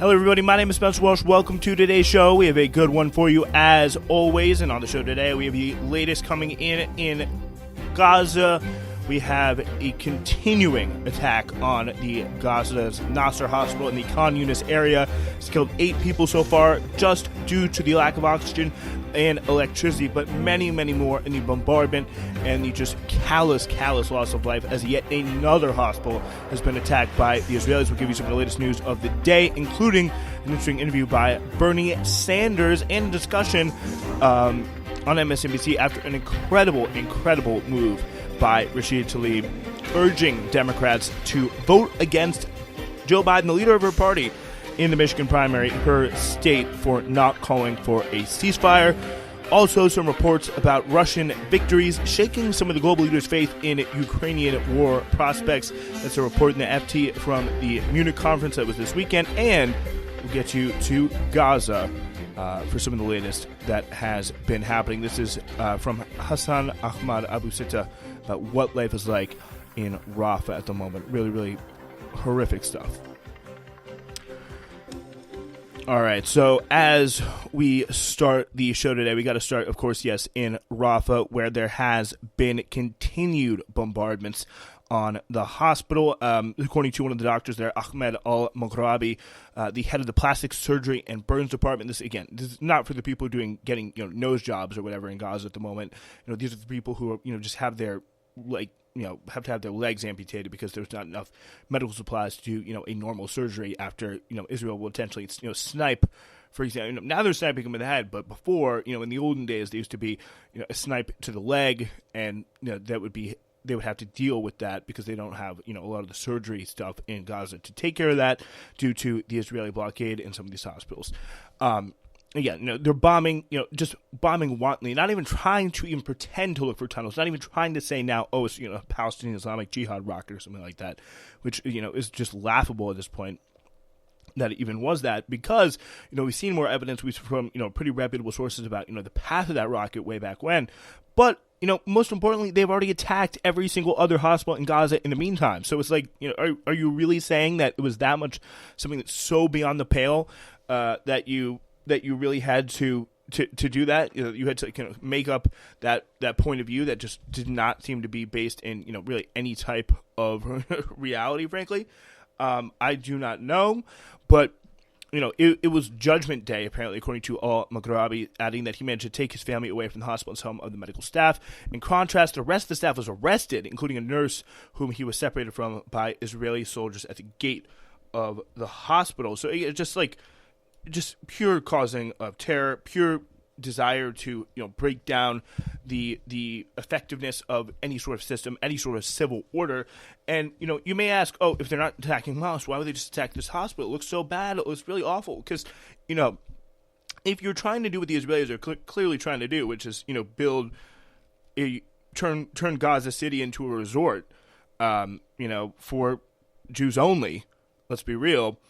Hello, everybody. My name is Spencer Walsh. Welcome to today's show. We have a good one for you, as always. And on the show today, we have the latest coming in Gaza. We have a continuing attack on the Gaza's Nasser Hospital in the Khan Yunis area. It's killed 8 people so far just due to the lack of oxygen and electricity, but many, many more in the bombardment and the just callous loss of life as yet another hospital has been attacked by the Israelis. We'll give you some of the latest news of the day, including an interesting interview by Bernie Sanders and a discussion on MSNBC after an incredible move by Rashida Tlaib, urging Democrats to vote against Joe Biden, the leader of her party, in the Michigan primary, her state, for not calling for a ceasefire. Also, some reports about Russian victories shaking some of the global leaders' faith in Ukrainian war prospects. That's a report in the FT from the Munich conference that was this weekend. And we'll get you to Gaza for some of the latest that has been happening. This is from Hassan Ahmad Abu Sitta about what life is like in Rafah at the moment. Really horrific stuff. All right, so as we start the show today, we got to start, of course, yes, in Rafah, where there has been continued bombardments on the hospital. According to one of the doctors there, Ahmed Al-Maghrabi, the head of the plastic surgery and burns department. This is not for the people getting nose jobs or whatever in Gaza at the moment. These are the people who are, just have their have to have their legs amputated because there's not enough medical supplies to do, a normal surgery after, Israel will intentionally, snipe, for example. Now they're sniping them in the head, but before, in the olden days, there used to be, a snipe to the leg, and, they would have to deal with that because they don't have, a lot of the surgery stuff in Gaza to take care of that due to the Israeli blockade in some of these hospitals. Again, they're bombing, just bombing wantonly, not even trying to even pretend to look for tunnels, not even trying to say now, oh, it's, a Palestinian Islamic Jihad rocket or something like that, which, is just laughable at this point that it even was that, because, we've seen more evidence from, pretty reputable sources about, the path of that rocket way back when. But, most importantly, they've already attacked every single other hospital in Gaza in the meantime. So it's like, are you really saying that it was that much, something that's so beyond the pale that you really had to do that? You had to make up that point of view that just did not seem to be based in, really any type of reality, frankly. I do not know, but, it was Judgment Day, apparently, according to Al-Maghrabi, adding that he managed to take his family away from the hospital and some of the medical staff. In contrast, the rest of the staff was arrested, including a nurse whom he was separated from by Israeli soldiers at the gate of the hospital. So it's just pure causing of terror, pure desire to break down the effectiveness of any sort of system, any sort of civil order. And you may ask, oh, if they're not attacking mosques, why would they just attack this hospital? It looks so bad. It looks really awful. Because if you're trying to do what the Israelis are clearly trying to do, which is build turn Gaza City into a resort, for Jews only. Let's be real.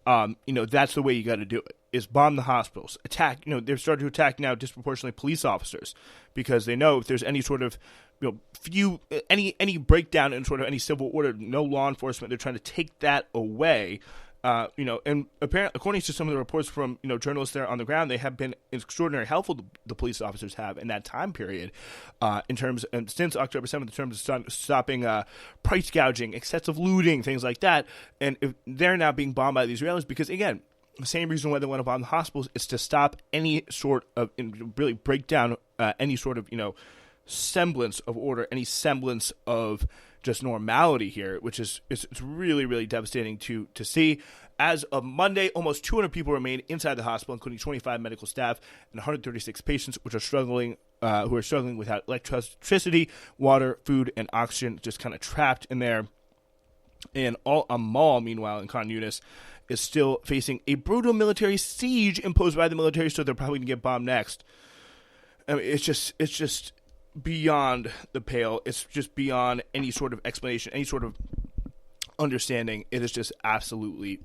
That's the way you got to do it, is bomb the hospitals, attack, they're starting to attack now disproportionately police officers, because they know if there's any sort of, any breakdown in sort of any civil order, no law enforcement, they're trying to take that away. And apparently, according to some of the reports from, journalists there on the ground, they have been extraordinarily helpful, the police officers have, in that time period, in terms, and since October 7th, in terms of stopping price gouging, excessive looting, things like that. And if they're now being bombed by the Israelis, because, again, the same reason why they want to bomb the hospitals is to stop any sort of, really break down any sort of, semblance of order, any semblance of just normality here, which is it's really devastating to see. As of Monday, almost 200 people remain inside the hospital, including 25 medical staff and 136 patients, which are who are struggling without electricity, water, food, and oxygen, just kind of trapped in there. And Al-Amal, meanwhile, in Khan Yunis, is still facing a brutal military siege imposed by the military, so they're probably going to get bombed next. I mean, it's just beyond the pale. It's just beyond any sort of explanation, any sort of understanding. It is just absolutely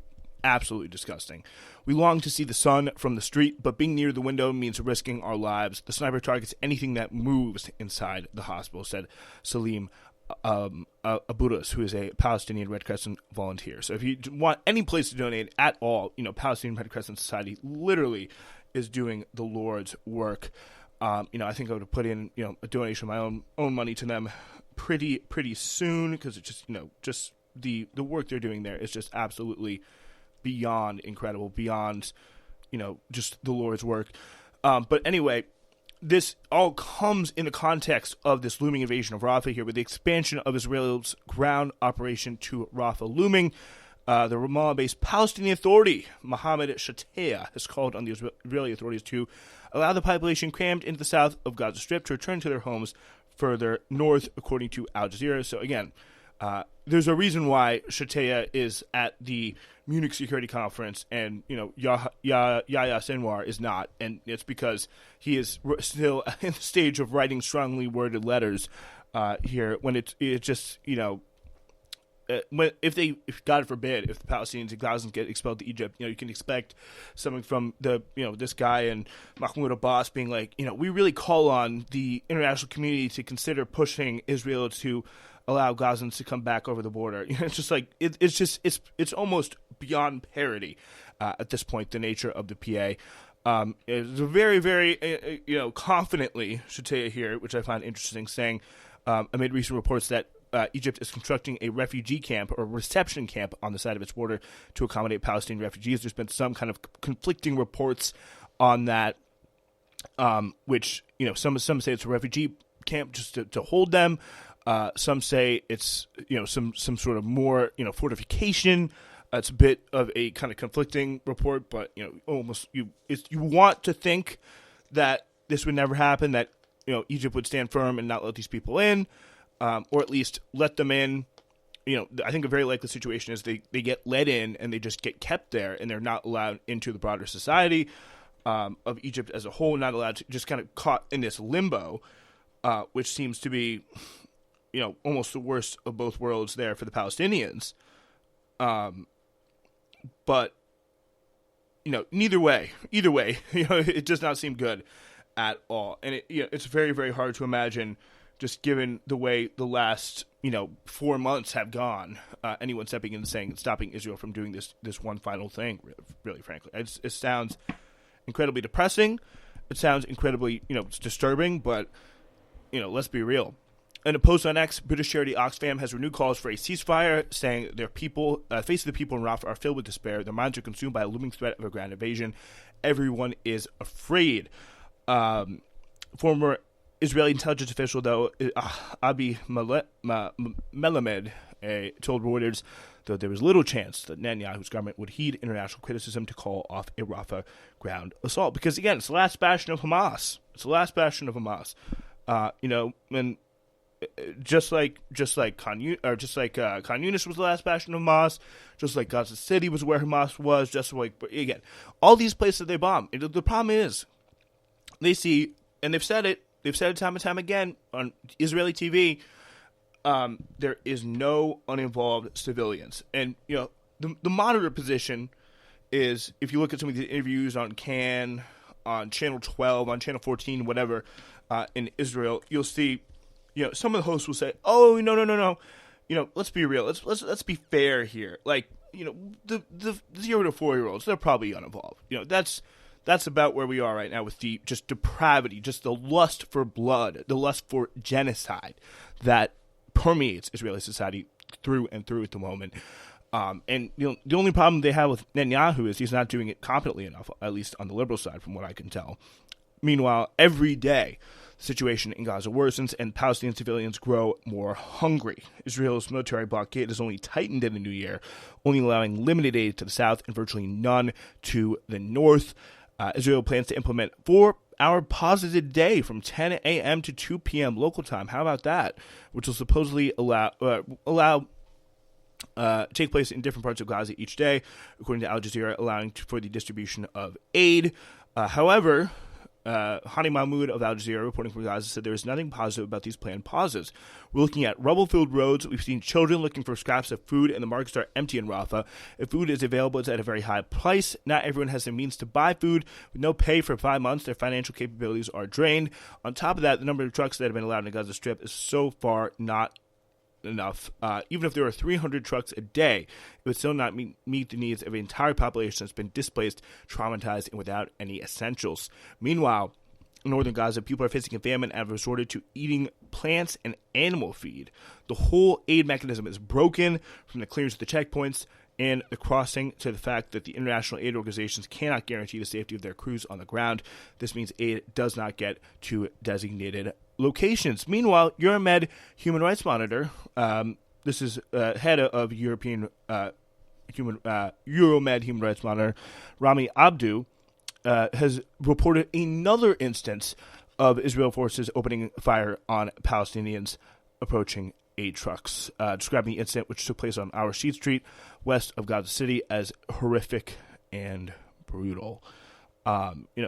disgusting. We long to see the sun from the street, but being near the window means risking our lives. The sniper targets anything that moves inside the hospital, said Salim Abudas, who is a Palestinian Red Crescent volunteer. So if you want any place to donate at all, Palestinian Red Crescent Society literally is doing the Lord's work. I think I would put in, a donation of my own money to them pretty soon, because it's just the work they're doing there is just absolutely beyond incredible, beyond, just the Lord's work. But anyway, this all comes in the context of this looming invasion of Rafah here, with the expansion of Israel's ground operation to Rafah looming. The Ramallah-based Palestinian Authority, Mohammed Shatea, has called on the Israeli authorities to allow the population crammed into the south of Gaza Strip to return to their homes further north, according to Al Jazeera. So again, there's a reason why Shatea is at the Munich Security Conference and, Yahya Sinwar is not. And it's because he is still in the stage of writing strongly worded letters here, when it just, if God forbid, if the Palestinians and Gazans get expelled to Egypt, you can expect something from this guy and Mahmoud Abbas being like, we really call on the international community to consider pushing Israel to allow Gazans to come back over the border. It's just like it's almost beyond parody at this point, the nature of the PA. It's a very, very confidently Shatea here, which I find interesting, saying amid recent reports that Egypt is constructing a refugee camp or reception camp on the side of its border to accommodate Palestinian refugees. There's been some kind of conflicting reports on that, which some say it's a refugee camp just to hold them. Some say it's some sort of more fortification. It's a bit of a kind of conflicting report, but almost you want to think that this would never happen, that Egypt would stand firm and not let these people in. Or at least let them in. I think a very likely situation is they get let in and they just get kept there, and they're not allowed into the broader society of Egypt as a whole, not allowed to, just kind of caught in this limbo, which seems to be, almost the worst of both worlds there for the Palestinians. But, either way, it does not seem good at all. And it's very, very hard to imagine, just given the way the last, 4 months have gone, anyone stepping in and saying stopping Israel from doing this one final thing, really, frankly. It sounds incredibly depressing. It sounds incredibly, disturbing, but, let's be real. In a post on X, British charity Oxfam has renewed calls for a ceasefire, saying their people, face of the people in Rafah are filled with despair. Their minds are consumed by a looming threat of a grand invasion. Everyone is afraid. Former Israeli intelligence official, though, Abi Melamed, told Reuters that there was little chance that Netanyahu's government would heed international criticism to call off a Rafah ground assault. Because, again, it's the last bastion of Hamas. And just like Khan Yunis was the last bastion of Hamas, just like Gaza City was where Hamas was, just like, again, all these places that they bomb. The problem is, they see, and they've said it time and time again on Israeli TV, there is no uninvolved civilians. And, the moderate position is, if you look at some of the interviews on Can, on Channel 12, on Channel 14, whatever, in Israel, you'll see, some of the hosts will say, oh, no. Let's be real. Let's be fair here. Like, the 0 to 4-year-olds, they're probably uninvolved. That's about where we are right now with the just depravity, just the lust for blood, the lust for genocide that permeates Israeli society through and through at the moment. And the only problem they have with Netanyahu is he's not doing it competently enough, at least on the liberal side, from what I can tell. Meanwhile, every day, the situation in Gaza worsens and Palestinian civilians grow more hungry. Israel's military blockade has only tightened in the new year, only allowing limited aid to the south and virtually none to the north. Israel plans to implement 4-hour pauses a day from 10 a.m. to 2 p.m. local time. How about that? Which will supposedly take place in different parts of Gaza each day, according to Al Jazeera, allowing for the distribution of aid. However, Hani Mahmoud of Al Jazeera, reporting from Gaza, said there is nothing positive about these planned pauses. We're looking at rubble-filled roads. We've seen children looking for scraps of food, and the markets are empty in Rafah. If food is available, it's at a very high price. Not everyone has the means to buy food. With no pay for 5 months, their financial capabilities are drained. On top of that, the number of trucks that have been allowed in the Gaza Strip is so far not enough. Even if there were 300 trucks a day, it would still not meet the needs of an entire population that's been displaced, traumatized, and without any essentials. Meanwhile, in northern Gaza, people are facing a famine and have resorted to eating plants and animal feed. The whole aid mechanism is broken, from the clearance of the checkpoints and the crossing to the fact that the international aid organizations cannot guarantee the safety of their crews on the ground. This means aid does not get to designated locations. Meanwhile, Euromed Human Rights Monitor, this is head of Euromed Human Rights Monitor, Rami Abdu, has reported another instance of Israel forces opening fire on Palestinians approaching aid trucks, describing the incident, which took place on Rashida Street, west of Gaza City, as horrific and brutal.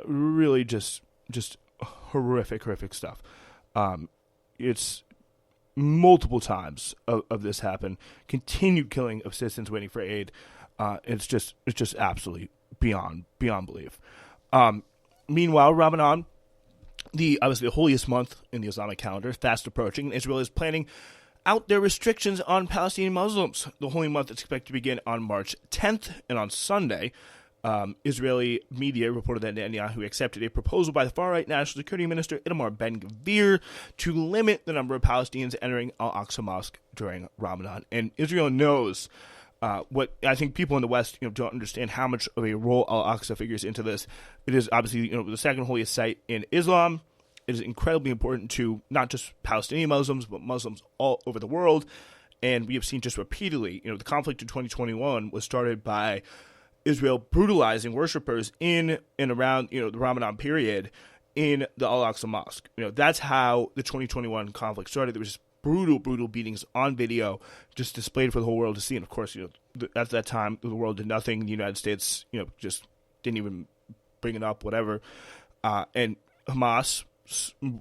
Really just horrific stuff. It's multiple times of this happen, continued killing of citizens waiting for aid. It's just absolutely beyond belief. Meanwhile, Ramadan, obviously the holiest month in the Islamic calendar, fast approaching, and Israel is planning out their restrictions on Palestinian Muslims. The holy month is expected to begin on March 10th, and on Sunday, Israeli media reported that Netanyahu accepted a proposal by the far-right National Security Minister Itamar Ben-Gvir to limit the number of Palestinians entering Al-Aqsa Mosque during Ramadan. And Israel knows what I think people in the West don't understand how much of a role Al-Aqsa figures into this. It is obviously the second holiest site in Islam. It is incredibly important to not just Palestinian Muslims, but Muslims all over the world. And we have seen just repeatedly, the conflict in 2021 was started by Israel brutalizing worshipers in and around, the Ramadan period in the Al-Aqsa Mosque. That's how the 2021 conflict started. There was just brutal beatings on video, just displayed for the whole world to see. And of course, at that time, the world did nothing. The United States, just didn't even bring it up, whatever. And Hamas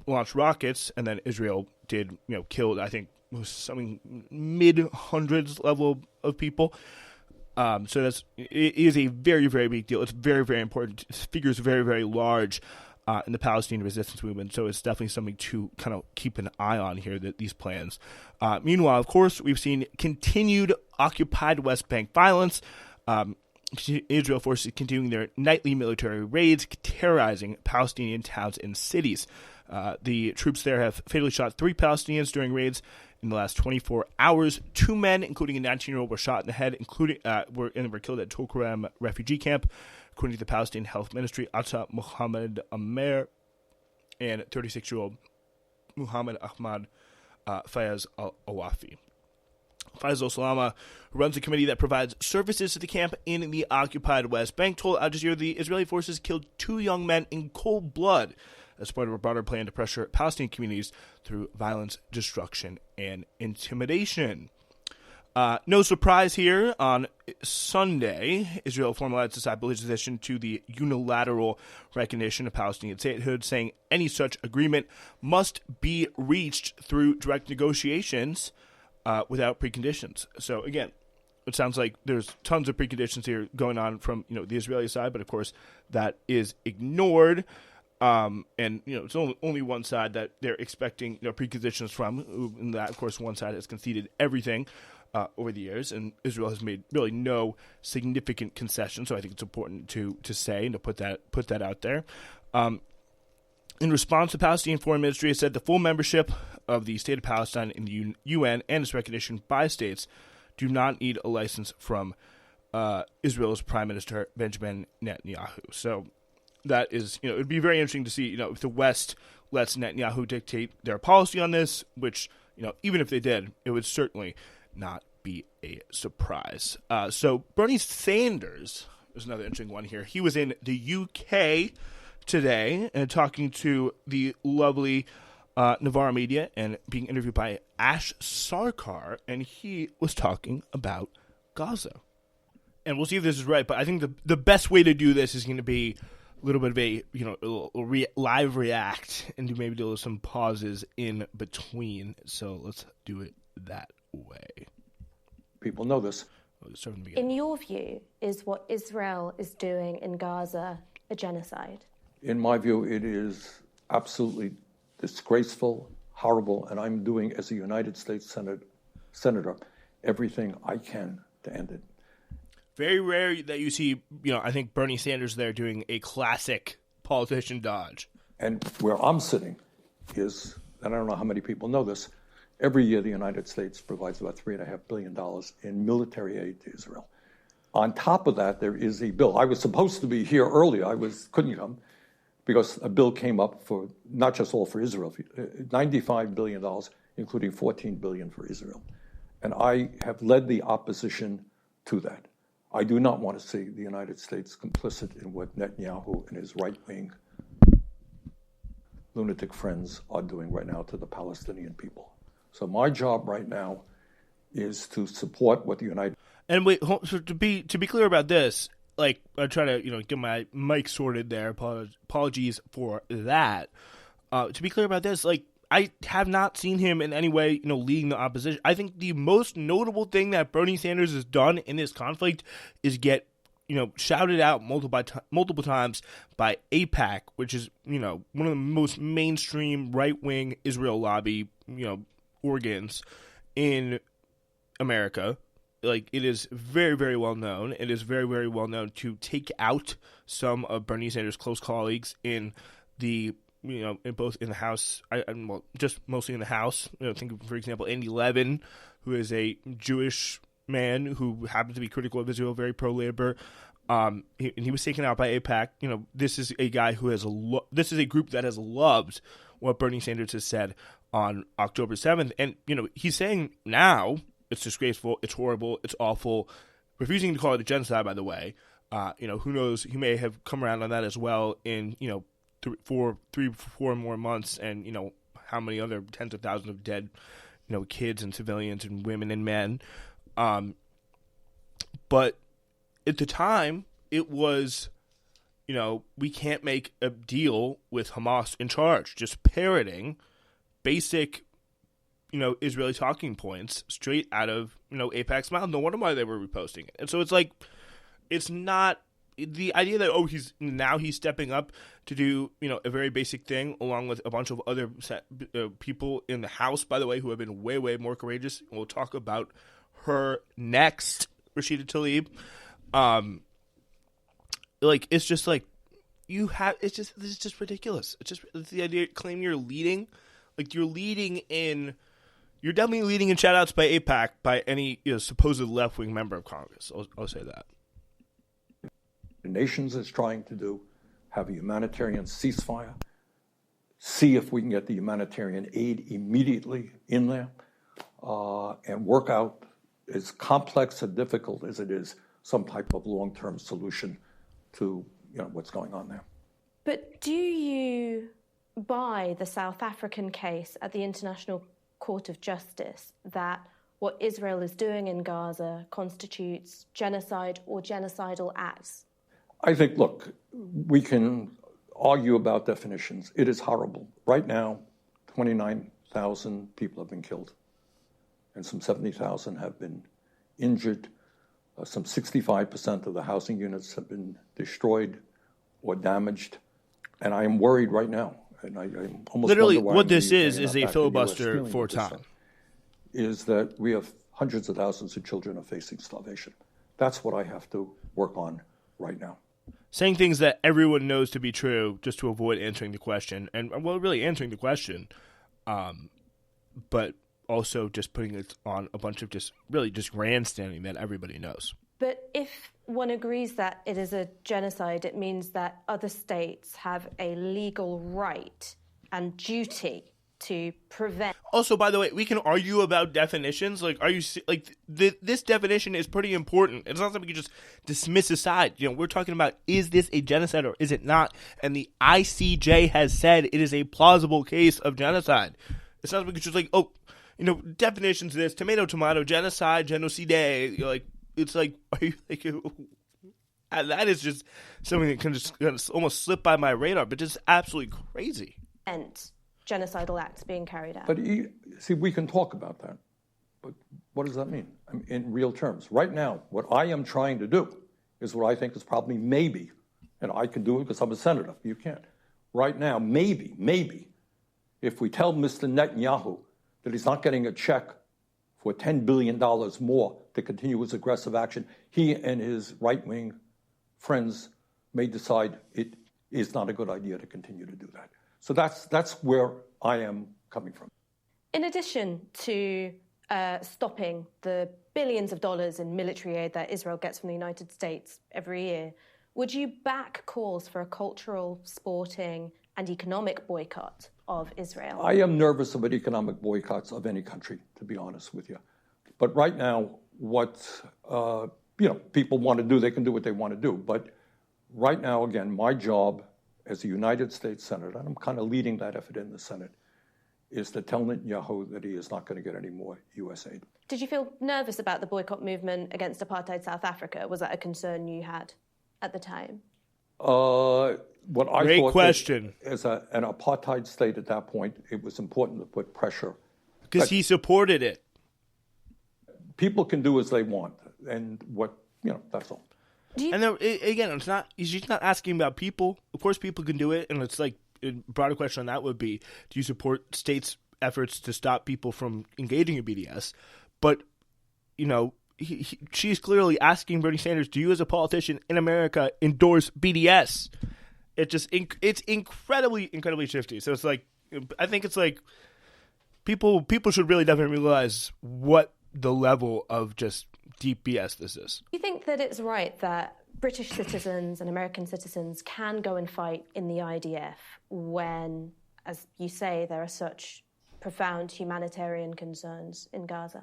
launched rockets, and then Israel did, killed, I think, something mid-hundreds level of people. So it is a very, very big deal. It's very, very important. It figures very, very large in the Palestinian resistance movement. So it's definitely something to kind of keep an eye on here, these plans. Meanwhile, of course, we've seen continued occupied West Bank violence. Israel forces continuing their nightly military raids, terrorizing Palestinian towns and cities. The troops there have fatally shot 3 Palestinians during raids in the last 24 hours. 2 men, including a 19-year-old, were shot in the head, were killed at Tulkarem refugee camp, according to the Palestinian Health Ministry. Atta Muhammad Amer and 36-year-old Muhammad Ahmad Fayez al-Awafi. Faiz al-Salama, who runs a committee that provides services to the camp in the occupied West Bank, told Al Jazeera the Israeli forces killed 2 young men in cold blood as part of a broader plan to pressure Palestinian communities through violence, destruction, and intimidation. No surprise here. On Sunday, Israel formalized its opposition to the unilateral recognition of Palestinian statehood, saying any such agreement must be reached through direct negotiations without preconditions. So again, it sounds like there's tons of preconditions here going on from the Israeli side, but of course that is ignored. And it's only one side that they're expecting preconditions from, and that of course one side has conceded everything over the years, and Israel has made really no significant concessions. So I think it's important to say and to put that out there. In response, the Palestinian Foreign Ministry has said the full membership of the State of Palestine in the UN and its recognition by states do not need a license from Israel's Prime Minister Benjamin Netanyahu. So that is, it would be very interesting to see, if the West lets Netanyahu dictate their policy on this, which, even if they did, it would certainly not be a surprise. So Bernie Sanders is another interesting one here. He was in the UK today and talking to the lovely Navarre Media and being interviewed by Ash Sarkar, and he was talking about Gaza. And we'll see if this is right, but I think the best way to do this is going to be a little bit of a live react and maybe do some pauses in between. So let's do it that way. People know this. In your view, is what Israel is doing in Gaza a genocide? In my view, it is absolutely disgraceful, horrible, and I'm doing, as a United States Senator, senator, everything I can to end it. Very rare that you see, I think Bernie Sanders there doing a classic politician dodge. And where I'm sitting is, and I don't know how many people know this, every year the United States provides about $3.5 billion in military aid to Israel. On top of that, there is a bill. I was supposed to be here earlier. Couldn't come because a bill came up for not just all for Israel, $95 billion, including $14 billion for Israel. And I have led the opposition to that. I do not want to see the United States complicit in what Netanyahu and his right-wing lunatic friends are doing right now to the Palestinian people. So my job right now is to support what the United. And wait, so to be clear about this, like I try to get my mic sorted there. Apologies for that. To be clear about this, like I have not seen him in any way, leading the opposition. I think the most notable thing that Bernie Sanders has done in this conflict is get, shouted out multiple times by AIPAC, which is, one of the most mainstream right-wing Israel lobby, organs in America. Like, it is very, very well known. It is very, very well known to take out some of Bernie Sanders' close colleagues in the in the House, just mostly in the House. Think of, for example, Andy Levin, who is a Jewish man who happens to be critical of Israel, very pro-labor. He was taken out by AIPAC. This is a guy who has this is a group that has loved what Bernie Sanders has said on October 7th. And, he's saying now it's disgraceful, it's horrible, it's awful, refusing to call it a genocide, by the way. Who knows, he may have come around on that as well in, 3-4 more months, and how many other tens of thousands of dead kids and civilians and women and men. But at the time it was we can't make a deal with Hamas in charge, just parroting basic Israeli talking points straight out of AIPAC's mouth. No wonder why they were reposting it. And so it's like, it's not the idea that he's stepping up to do a very basic thing, along with a bunch of other people in the House, by the way, who have been way, way more courageous. We'll talk about her next, Rashida Tlaib. It's just like this is just ridiculous. It's the idea, claim you're leading, you're definitely leading in shout outs by AIPAC by any supposed left wing member of Congress. I'll say that. The nations is trying to do, have a humanitarian ceasefire, see if we can get the humanitarian aid immediately in there, and work out, as complex and difficult as it is, some type of long-term solution to what's going on there. But do you buy the South African case at the International Court of Justice that what Israel is doing in Gaza constitutes genocide or genocidal acts? I think, look, we can argue about definitions. It is horrible. Right now, 29,000 people have been killed, and some 70,000 have been injured. Some 65% of the housing units have been destroyed or damaged. And I am worried right now. And I almost literally what this is a filibuster for time. Is that we have hundreds of thousands of children are facing starvation. That's what I have to work on right now. Saying things that everyone knows to be true just to avoid answering the question, and really answering the question, but also just putting it on a bunch of just grandstanding that everybody knows. But if one agrees that it is a genocide, it means that other states have a legal right and duty to prevent. Also, by the way, we can argue about definitions. This definition is pretty important. It's not something you just dismiss aside. We're talking about, is this a genocide or is it not? And the ICJ has said it is a plausible case of genocide. It's not something just definitions of this, tomato, genocide, genocide. It's like, are you that is just something that can just almost slip by my radar, but just absolutely crazy. And genocidal acts being carried out. But see, we can talk about that. But what does that mean in real terms? Right now, what I am trying to do is what I think is probably maybe, and I can do it because I'm a senator. You can't. Right now, maybe, if we tell Mr. Netanyahu that he's not getting a check for $10 billion more to continue his aggressive action, he and his right-wing friends may decide it is not a good idea to continue to do that. So that's where I am coming from. In addition to stopping the billions of dollars in military aid that Israel gets from the United States every year, would you back calls for a cultural, sporting, and economic boycott of Israel? I am nervous about economic boycotts of any country, to be honest with you. But right now, what people want to do, they can do what they want to do. But right now, again, my job as a United States Senator, and I'm kind of leading that effort in the Senate, is to tell Netanyahu that he is not going to get any more U.S. aid. Did you feel nervous about the boycott movement against apartheid South Africa? Was that a concern you had at the time? What I Great thought question. As an apartheid state at that point, it was important to put pressure. Because he supported it. People can do as they want, and that's all. And then, again, he's not asking about people. Of course, people can do it, and it's like a broader question on that would be: do you support states' efforts to stop people from engaging in BDS? But she's clearly asking Bernie Sanders, do you, as a politician in America, endorse BDS? It's incredibly shifty. So it's like, I think it's like people should really definitely realize what the level of just deep BS this is. Do you think that it's right that British citizens and American citizens can go and fight in the IDF when, as you say, there are such profound humanitarian concerns in Gaza?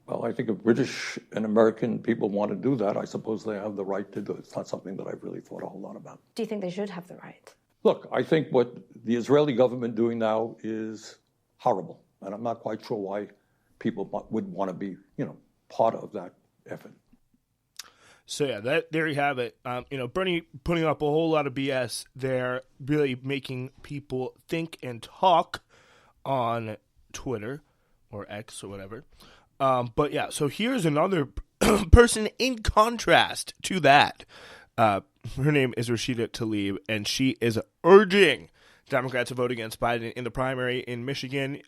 Well, I think if British and American people want to do that, I suppose they have the right to do it. It's not something that I've really thought a whole lot about. Do you think they should have the right? Look, I think what the Israeli government doing now is horrible, and I'm not quite sure why people would want to be, part of that effort. So yeah, there you have it. Bernie putting up a whole lot of BS. They're really making people think and talk on Twitter or X or whatever. But yeah, so here's another person in contrast to that. Her name is Rashida Tlaib, and she is urging Democrats to vote against Biden in the primary in Michigan.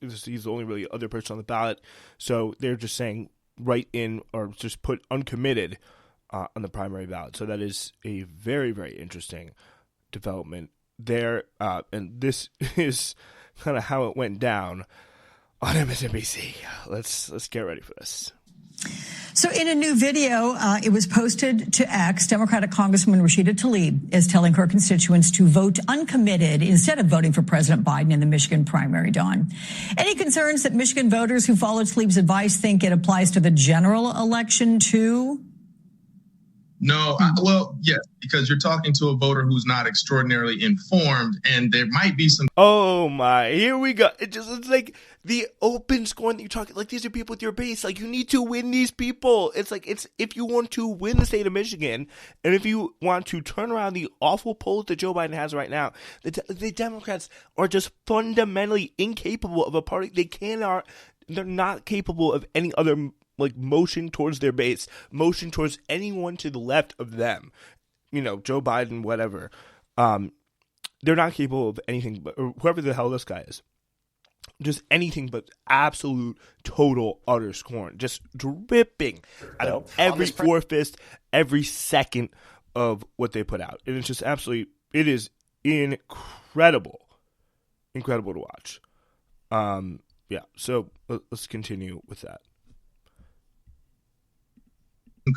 He's the only really other person on the ballot. So they're just saying write in or just put uncommitted on the primary ballot. So that is a very, very interesting development there. And this is kind of how it went down on MSNBC. Let's get ready for this. So in a new video, it was posted to X, Democratic Congresswoman Rashida Tlaib is telling her constituents to vote uncommitted instead of voting for President Biden in the Michigan primary, Dawn. Any concerns that Michigan voters who followed Tlaib's advice think it applies to the general election too? No, well, yes, because you're talking to a voter who's not extraordinarily informed, and there might be some. Oh my! Here we go. It's like the open scoring that you're talking. Like, these are people with your base. Like, you need to win these people. It's like if you want to win the state of Michigan, and if you want to turn around the awful polls that Joe Biden has right now, the Democrats are just fundamentally incapable of a party. They're not capable of any other motion towards their base, motion towards anyone to the left of them, Joe Biden, whatever. They're not capable of anything but, or whoever the hell this guy is, just anything but absolute, total, utter scorn, just dripping out of every orifice, every second of what they put out. And it's just absolutely, it is incredible to watch. So let's continue with that.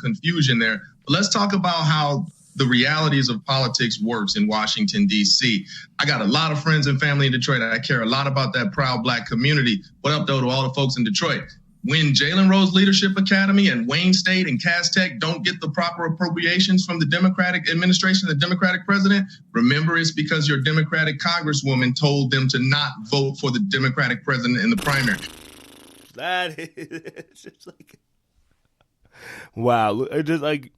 Confusion there. But let's talk about how the realities of politics works in Washington, D.C. I got a lot of friends and family in Detroit. I care a lot about that proud Black community. What up, though, to all the folks in Detroit? When Jalen Rose Leadership Academy and Wayne State and Cass Tech don't get the proper appropriations from the Democratic administration, the Democratic president, remember it's because your Democratic congresswoman told them to not vote for the Democratic president in the primary. That is just like... Wow, it's just like,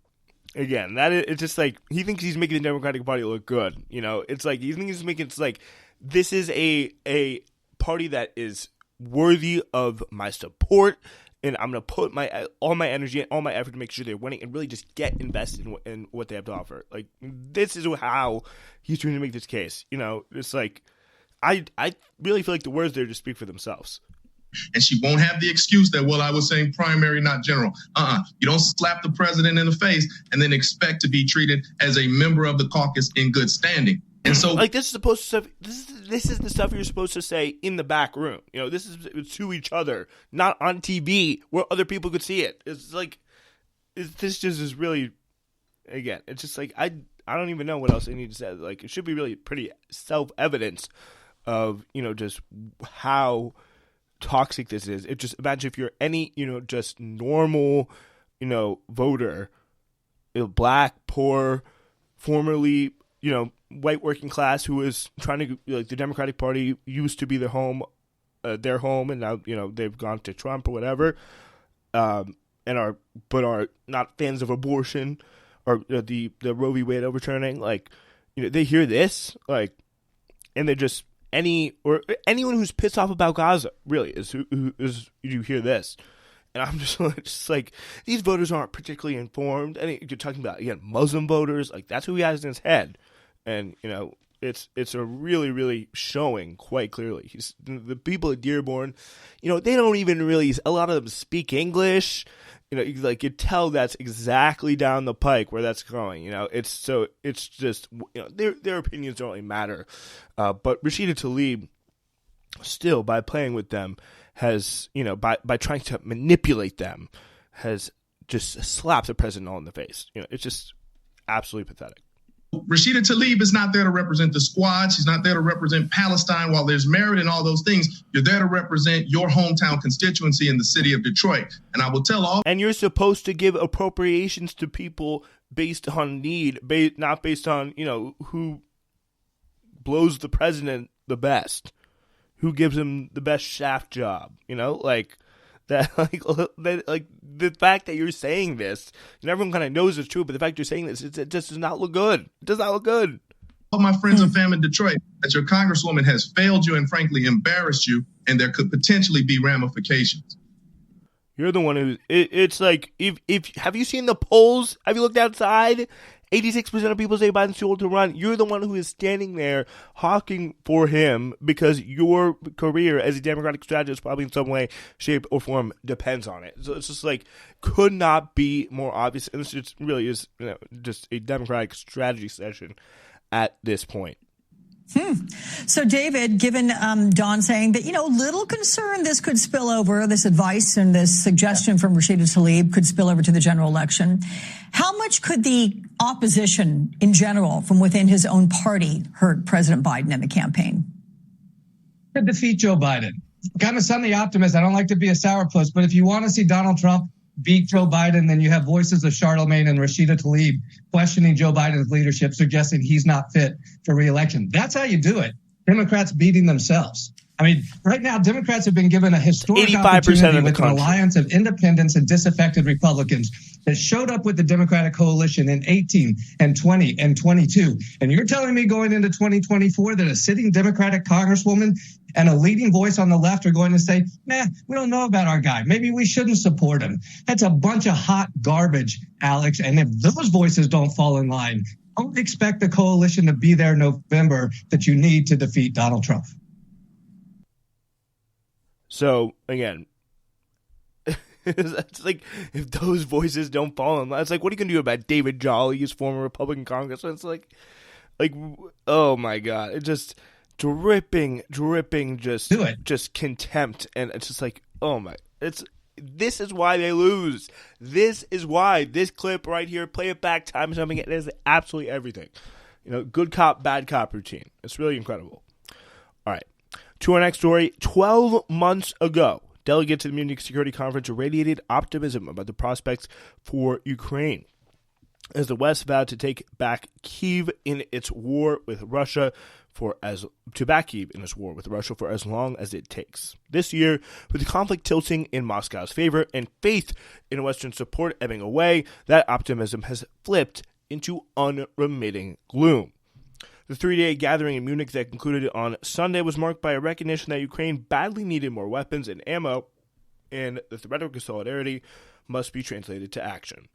again, it's just like, he thinks he's making the Democratic Party look good, It's like, he thinks he's making, it's like, this is a party that is worthy of my support, and I'm going to put all my energy and all my effort to make sure they're winning and really just get invested in what they have to offer. Like, this is how he's trying to make this case, It's like, I really feel like the words there just speak for themselves. And she won't have the excuse that, well, I was saying primary, not general. You don't slap the president in the face and then expect to be treated as a member of the caucus in good standing. And so, like, this is supposed to this is the stuff you're supposed to say in the back room. You know, this is to each other, not on TV where other people could see it. It's like this just is really, again, it's just like I don't even know what else I need to say. Like, it should be really pretty self-evident of, you know, just how toxic this is. It just, imagine if you're any, you know, just normal, you know, voter, you know, black, poor, formerly, you know, white working class who is trying to, like, the Democratic Party used to be their home, and now, you know, they've gone to Trump or whatever, and are not fans of abortion or the Roe v. Wade overturning. Like, you know, they hear this, like, and they're just anyone who's pissed off about Gaza really is who you hear this. And I'm just like, these voters aren't particularly informed. And you're talking about, again, Muslim voters, like, that's who he has in his head. And, you know, it's a really, really showing quite clearly. The people at Dearborn, you know, they don't even really, a lot of them speak English. You know, like, you tell that's exactly down the pike where that's going. You know, it's just, you know, their opinions don't really matter. But Rashida Tlaib, still, by playing with them, has, you know, by trying to manipulate them, has just slapped the president all in the face. You know, it's just absolutely pathetic. Rashida Tlaib is not there to represent the squad. She's not there to represent Palestine. While there's merit in all those things, you're there to represent your hometown constituency in the city of Detroit. And I will tell all. And you're supposed to give appropriations to people based on need, not based on, you know, who blows the president the best, who gives him the best shaft job. You know, like that. Like the fact that you're saying this, and everyone kind of knows it's true, but the fact you're saying this, it just does not look good. It does not look good. All my friends and family in Detroit, that your congresswoman has failed you and frankly embarrassed you, and there could potentially be ramifications. You're the one who. It's like, if have you seen the polls? Have you looked outside? 86% of people say Biden's too old to run. You're the one who is standing there hawking for him because your career as a Democratic strategist probably in some way, shape, or form depends on it. So it's just like, could not be more obvious. And this just really is, you know, just a Democratic strategy session at this point. So, David, given Don saying that, you know, little concern this could spill over, this advice and this suggestion from Rashida Tlaib could spill over to the general election, how much could the opposition in general from within his own party hurt President Biden and the campaign? To defeat Joe Biden. I'm a Sunday optimist. I don't like to be a sourpuss, but if you want to see Donald Trump beat Joe Biden, then you have voices of Charlemagne and Rashida Tlaib questioning Joe Biden's leadership, suggesting he's not fit for re-election. That's how you do it. Democrats beating themselves. I mean, right now, Democrats have been given a historic 85% opportunity of the with an alliance of independents and disaffected Republicans that showed up with the Democratic coalition in 18 and 20 and 22. And you're telling me going into 2024 that a sitting Democratic congresswoman and a leading voice on the left are going to say, nah, we don't know about our guy. Maybe we shouldn't support him. That's a bunch of hot garbage, Alex. And if those voices don't fall in line, don't expect the coalition to be there in November that you need to defeat Donald Trump. So, again, it's like, if those voices don't fall in line, it's like, what are you going to do about David Jolly, his former Republican congressman? It's like, oh my God, it just dripping, just contempt. And it's just like, oh my, this is why they lose. This is why this clip right here, play it back, time something, it is absolutely everything. You know, good cop, bad cop routine. It's really incredible. All right. To our next story, 12 months ago, delegates to the Munich Security Conference radiated optimism about the prospects for Ukraine as the West vowed to take back Kyiv in its war with Russia for as long as it takes. This year, with the conflict tilting in Moscow's favor and faith in Western support ebbing away, that optimism has flipped into unremitting gloom. The three-day gathering in Munich that concluded on Sunday was marked by a recognition that Ukraine badly needed more weapons and ammo, and the rhetoric of solidarity must be translated to action.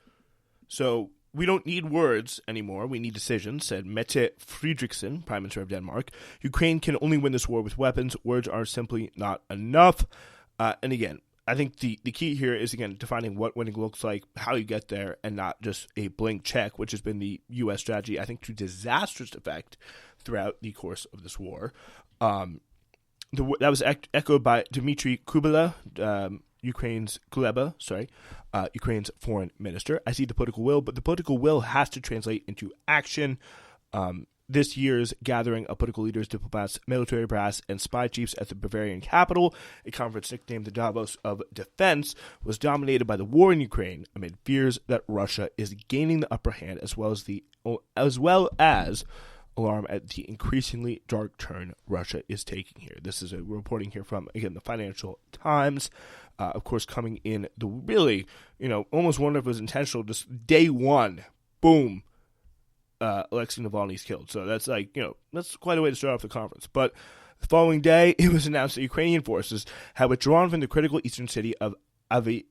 So, we don't need words anymore, we need decisions, said Mette Frederiksen, Prime Minister of Denmark. Ukraine can only win this war with weapons. Words are simply not enough. And again, I think the key here is, again, defining what winning looks like, how you get there, and not just a blank check, which has been the U.S. strategy, I think, to disastrous effect throughout the course of this war. That was echoed by Dmitry Kuleba, Ukraine's foreign minister. I see the political will, but the political will has to translate into action. This year's gathering of political leaders, diplomats, military brass, and spy chiefs at the Bavarian capital, a conference nicknamed the Davos of Defense, was dominated by the war in Ukraine amid fears that Russia is gaining the upper hand, as well as alarm at the increasingly dark turn Russia is taking here. This is a reporting here from, again, the Financial Times. Of course, coming in the really, almost wonder if it was intentional, just day one, boom, Alexei Navalny's killed. So that's that's quite a way to start off the conference. But the following day, it was announced that Ukrainian forces had withdrawn from the critical eastern city of Avdiivka,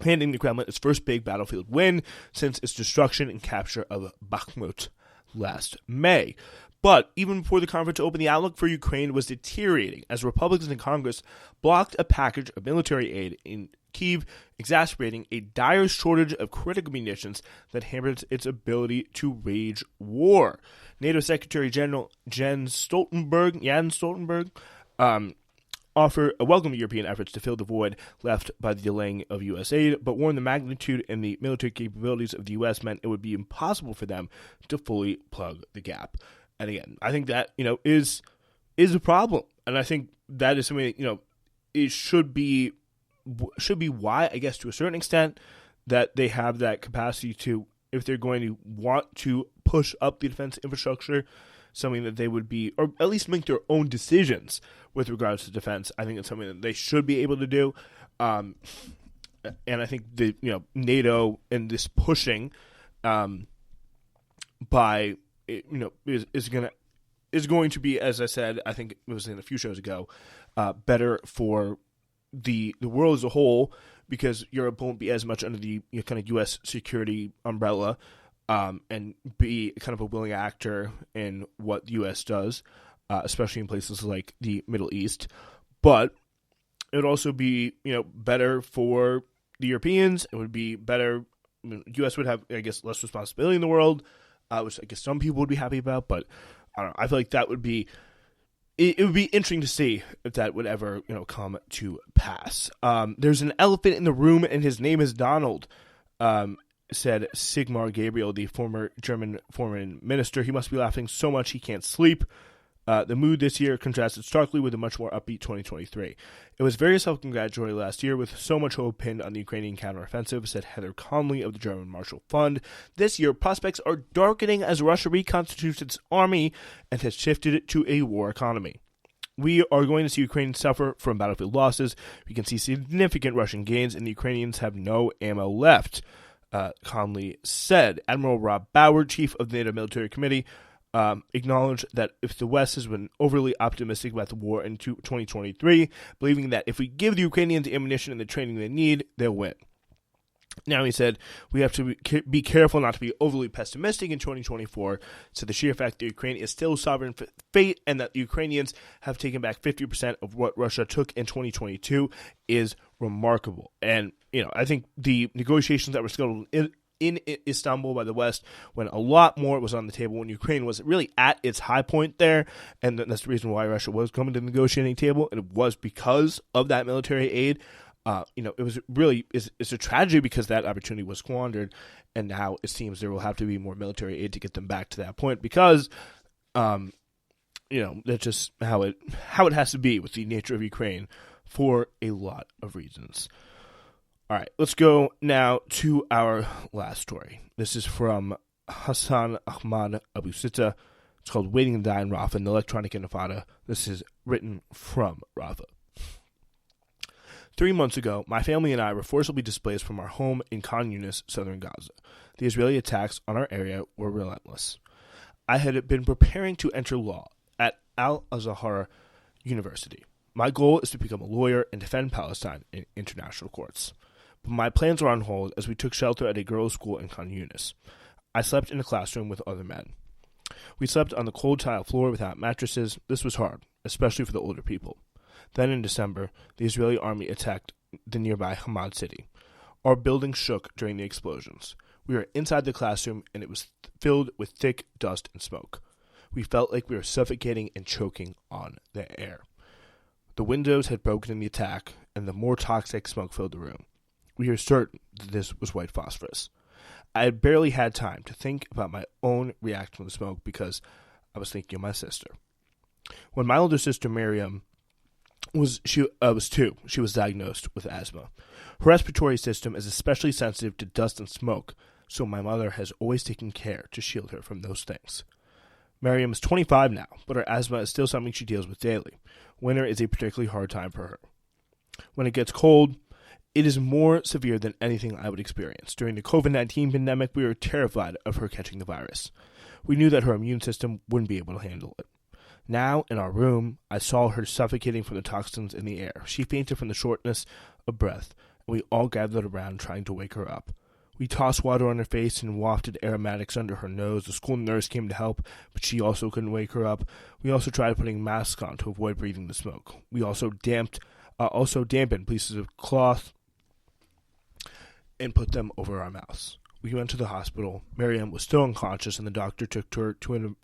handing the Kremlin its first big battlefield win since its destruction and capture of Bakhmut last May. But even before the conference opened, the outlook for Ukraine was deteriorating as Republicans in Congress blocked a package of military aid in Kyiv, exacerbating a dire shortage of critical munitions that hampers its ability to wage war. NATO Secretary General Jens Stoltenberg, welcomed European efforts to fill the void left by the delaying of U.S. aid, but warned the magnitude and the military capabilities of the U.S. meant it would be impossible for them to fully plug the gap. And again, I think that, is a problem. And I think that is something that, it should be why, I guess, to a certain extent, that they have that capacity to, if they're going to want to push up the defense infrastructure, something that they would be, or at least make their own decisions with regards to defense. I think it's something that they should be able to do. And I think the, NATO and this pushing by, is going to be, as I said, I think it was in a few shows ago, better for the world as a whole, because Europe won't be as much under the kind of U.S. security umbrella, and be kind of a willing actor in what the U.S. does, especially in places like the Middle East. But it would also be, better for the Europeans. It would be better. The U.S. would have, I guess, less responsibility in the world, which I guess some people would be happy about. But I don't know. I feel like that would be. It would be interesting to see if that would ever, come to pass. There's an elephant in the room, and his name is Donald, said Sigmar Gabriel, the former German foreign minister. He must be laughing so much he can't sleep. The mood this year contrasted starkly with a much more upbeat 2023. It was very self-congratulatory last year, with so much hope pinned on the Ukrainian counteroffensive, said Heather Conley of the German Marshall Fund. This year, prospects are darkening as Russia reconstitutes its army and has shifted it to a war economy. We are going to see Ukraine suffer from battlefield losses. We can see significant Russian gains, and the Ukrainians have no ammo left, Conley said. Admiral Rob Bauer, chief of the NATO Military Committee, acknowledged that if the West has been overly optimistic about the war in 2023, believing that if we give the Ukrainians the ammunition and the training they need, they'll win. Now, he said, we have to be careful not to be overly pessimistic in 2024, so the sheer fact that Ukraine is still sovereign fate and that the Ukrainians have taken back 50% of what Russia took in 2022 is remarkable. And, I think the negotiations that were scheduled in Istanbul by the West, when a lot more was on the table, when Ukraine was really at its high point there, and that's the reason why Russia was coming to the negotiating table, and it was because of that military aid. It was really, it's a tragedy because that opportunity was squandered, and now it seems there will have to be more military aid to get them back to that point because, that's just how it has to be with the nature of Ukraine for a lot of reasons. All right, let's go now to our last story. This is from Hassan Ahmad Abu Sita. It's called Waiting to Die in Rafah, an electronic intifada. This is written from Rafah. 3 months ago, my family and I were forcibly displaced from our home in Khan Yunis, southern Gaza. The Israeli attacks on our area were relentless. I had been preparing to enter law at Al-Azhar University. My goal is to become a lawyer and defend Palestine in international courts. But my plans were on hold as we took shelter at a girls' school in Khan Yunis. I slept in a classroom with other men. We slept on the cold tile floor without mattresses. This was hard, especially for the older people. Then in December, the Israeli army attacked the nearby Hamad city. Our building shook during the explosions. We were inside the classroom, and it was filled with thick dust and smoke. We felt like we were suffocating and choking on the air. The windows had broken in the attack, and the more toxic smoke filled the room. We were certain that this was white phosphorus. I had barely had time to think about my own reaction to the smoke because I was thinking of my sister. When my older sister Miriam was 2, she was diagnosed with asthma. Her respiratory system is especially sensitive to dust and smoke, so my mother has always taken care to shield her from those things. Miriam is 25 now, but her asthma is still something she deals with daily. Winter is a particularly hard time for her. When it gets cold, it is more severe than anything I would experience. During the COVID-19 pandemic, we were terrified of her catching the virus. We knew that her immune system wouldn't be able to handle it. Now, in our room, I saw her suffocating from the toxins in the air. She fainted from the shortness of breath, and we all gathered around trying to wake her up. We tossed water on her face and wafted aromatics under her nose. The school nurse came to help, but she also couldn't wake her up. We also tried putting masks on to avoid breathing the smoke. We also dampened pieces of cloth and put them over our mouths. We went to the hospital. Miriam was still unconscious, and the doctor took her to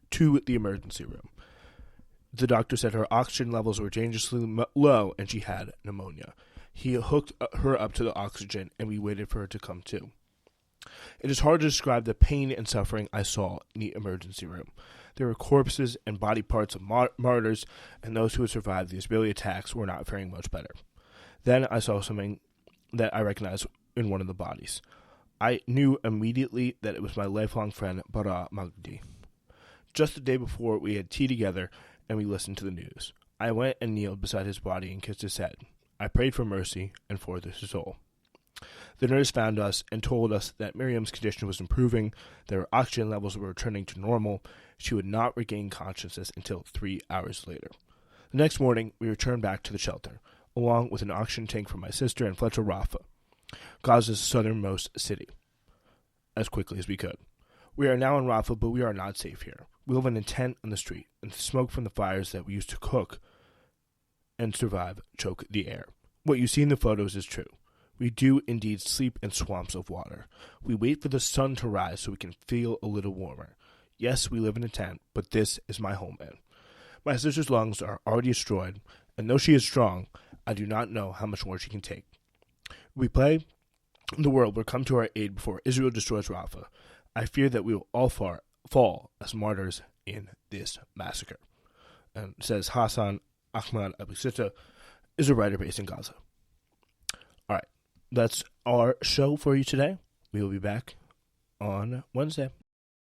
the emergency room. The doctor said her oxygen levels were dangerously low, and she had pneumonia. He hooked her up to the oxygen, and we waited for her to come to. It is hard to describe the pain and suffering I saw in the emergency room. There were corpses and body parts of martyrs, and those who had survived the Israeli attacks were not faring much better. Then I saw something that I recognized in one of the bodies. I knew immediately that it was my lifelong friend, Bara Magdi. Just the day before, we had tea together, and we listened to the news. I went and kneeled beside his body and kissed his head. I prayed for mercy and for his soul. The nurse found us and told us that Miriam's condition was improving, that her oxygen levels were returning to normal. She would not regain consciousness until 3 hours later. The next morning, we returned back to the shelter, along with an oxygen tank for my sister and fled to Rafah, Gaza's southernmost city, as quickly as we could. We are now in Rafah, but we are not safe here. We live in a tent on the street, and the smoke from the fires that we used to cook and survive choke the air. What you see in the photos is true. We do indeed sleep in swamps of water. We wait for the sun to rise so we can feel a little warmer. Yes, we live in a tent, but this is my homeland. My sister's lungs are already destroyed, and though she is strong, I do not know how much more she can take. We pray the world will come to our aid before Israel destroys Rafah. I fear that we will all fall as martyrs in this massacre. And says Hassan Ahmad Abu Sita is a writer based in Gaza. All right, that's our show for you today. We will be back on Wednesday.